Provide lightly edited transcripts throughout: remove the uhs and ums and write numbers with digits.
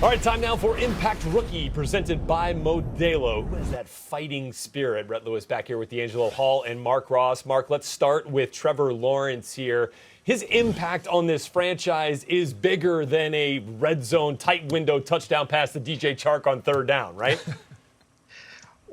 All right, time now for Impact Rookie, presented by Modelo. Who has that fighting spirit? Brett Lewis back here with D'Angelo Hall and Mark Ross. Mark, let's start with Trevor Lawrence here. His impact on this franchise is bigger than a red zone, tight window touchdown pass to DJ Chark on third down, right?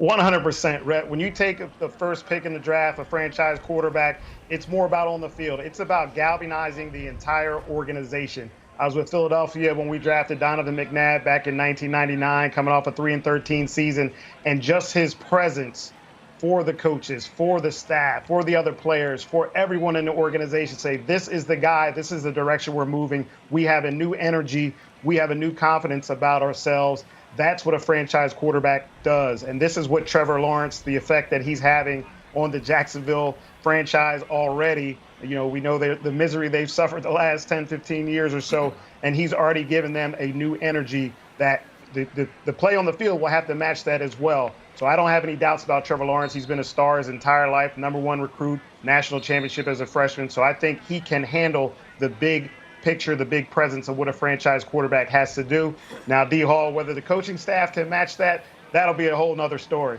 100%, Rhett. When you take the first pick in the draft, a franchise quarterback, it's more about on the field. It's about galvanizing the entire organization. I was with Philadelphia when we drafted Donovan McNabb back in 1999, coming off a 3-13 season, and just his presence for the coaches, for the staff, for the other players, for everyone in the organization, say, this is the guy, this is the direction we're moving. We have a new energy. We have a new confidence about ourselves. That's what a franchise quarterback does. And this is what Trevor Lawrence, the effect that he's having on the Jacksonville franchise already. You know, we know the misery they've suffered the last 10, 15 years or so, and he's already given them a new energy that the play on the field will have to match that as well. So I don't have any doubts about Trevor Lawrence. He's been a star his entire life, #1 recruit, national championship as a freshman. So I think he can handle the big picture, the big presence of what a franchise quarterback has to do. Now, D. Hall, whether the coaching staff can match that, that'll be a whole nother story.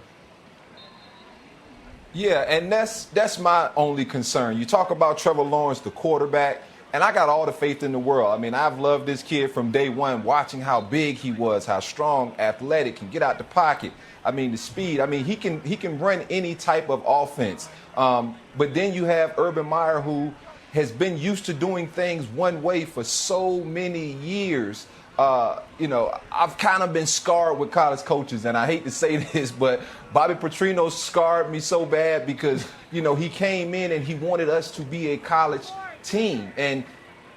Yeah, and that's my only concern. You talk about Trevor Lawrence, the quarterback, and I got all the faith in the world. I mean, I've loved this kid from day one, watching how big he was, how strong, athletic, can get out the pocket. I mean, the speed. I mean, he can run any type of offense. But then you have Urban Meyer, who has been used to doing things one way for so many years. You know, I've kind of been scarred with college coaches, and I hate to say this, but Bobby Petrino scarred me so bad because, you know, he came in and he wanted us to be a college team. And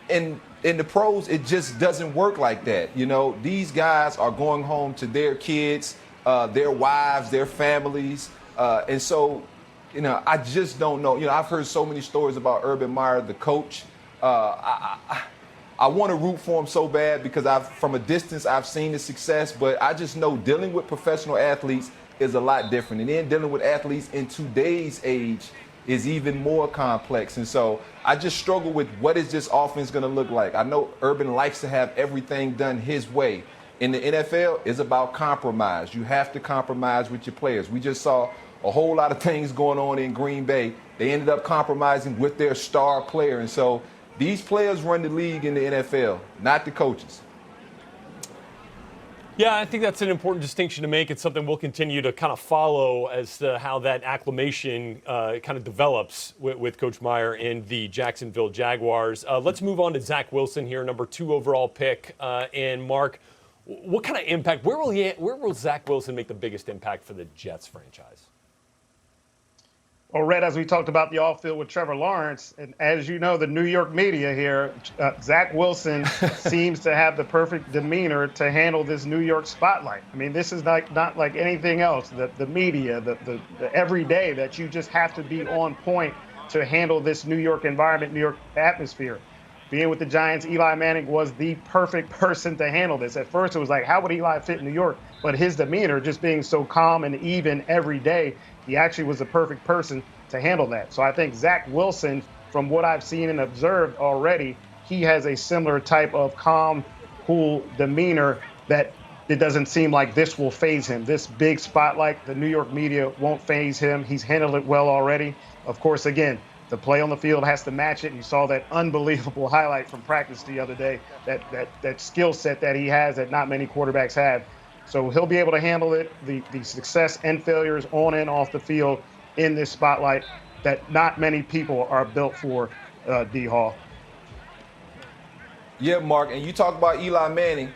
in the pros, it just doesn't work like that. You know, these guys are going home to their kids, their wives, their families. And so, you know, I just don't know. You know, I've heard so many stories about Urban Meyer, the coach. I want to root for him so bad because from a distance, I've seen the success, but I just know dealing with professional athletes is a lot different. And then dealing with athletes in today's age is even more complex. And so I just struggle with what is this offense going to look like. I know Urban likes to have everything done his way. In the NFL, it's about compromise. You have to compromise with your players. We just saw a whole lot of things going on in Green Bay. They ended up compromising with their star player. And so these players run the league in the NFL, not the coaches. Yeah, I think that's an important distinction to make. It's something we'll continue to kind of follow as to how that acclimation kind of develops with Coach Meyer and the Jacksonville Jaguars. Let's move on to Zach Wilson here, #2 overall pick. And Mark, what kind of impact? Where will Zach Wilson make the biggest impact for the Jets franchise? Well, Red, as we talked about the off-field with Trevor Lawrence, and as you know, the New York media here, Zach Wilson seems to have the perfect demeanor to handle this New York spotlight. I mean, this is not like anything else. The media, the everyday that you just have to be on point to handle this New York environment, New York atmosphere. Being with the Giants, Eli Manning was the perfect person to handle this. At first, it was like, how would Eli fit in New York? But his demeanor, just being so calm and even every day, he actually was the perfect person to handle that. So I think Zach Wilson, from what I've seen and observed already, he has a similar type of calm, cool demeanor that it doesn't seem like this will faze him. This big spotlight, the New York media won't faze him. He's handled it well already. Of course, again, the play on the field has to match it. And you saw that unbelievable highlight from practice the other day, that skill set that he has that not many quarterbacks have. So he'll be able to handle it, the success and failures on and off the field in this spotlight that not many people are built for, D. Hall. Yeah, Mark, and you talk about Eli Manning,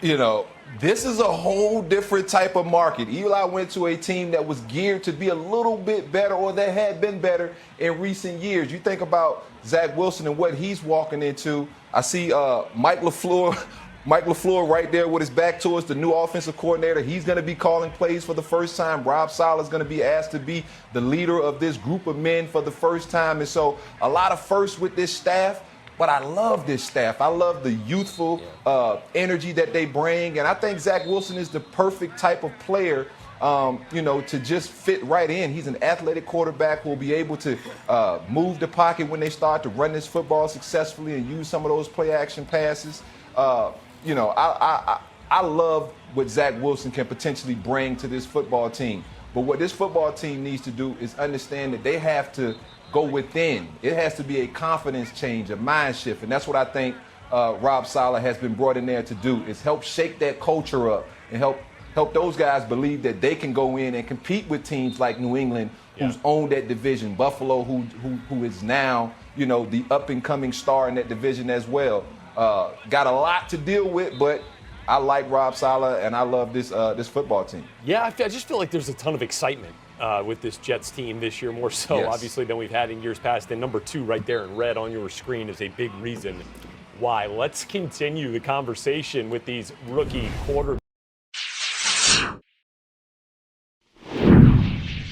you know, this is a whole different type of market. Eli went to a team that was geared to be a little bit better, or that had been better in recent years. You think about Zach Wilson and what he's walking into. I see Mike LaFleur right there with his back to us, the new offensive coordinator. He's going to be calling plays for the first time. Rob Saleh is going to be asked to be the leader of this group of men for the first time. And so a lot of firsts with this staff. But I love this staff. I love the youthful energy that they bring. And I think Zach Wilson is the perfect type of player, you know, to just fit right in. He's an athletic quarterback who will be able to move the pocket when they start to run this football successfully and use some of those play action passes. You know, I love what Zach Wilson can potentially bring to this football team. But what this football team needs to do is understand that they have to go within. It has to be a confidence change, a mind shift. And that's what I think Rob Saleh has been brought in there to do, is help shake that culture up and help those guys believe that they can go in and compete with teams like New England, who's owned that division, Buffalo, who is now, you know, the up-and-coming star in that division as well. Got a lot to deal with, but I like Rob Saleh, and I love this football team. Yeah, I just feel like there's a ton of excitement with this Jets team this year, more so, obviously, than we've had in years past. And number 2 right there in red on your screen is a big reason why. Let's continue the conversation with these rookie quarterbacks.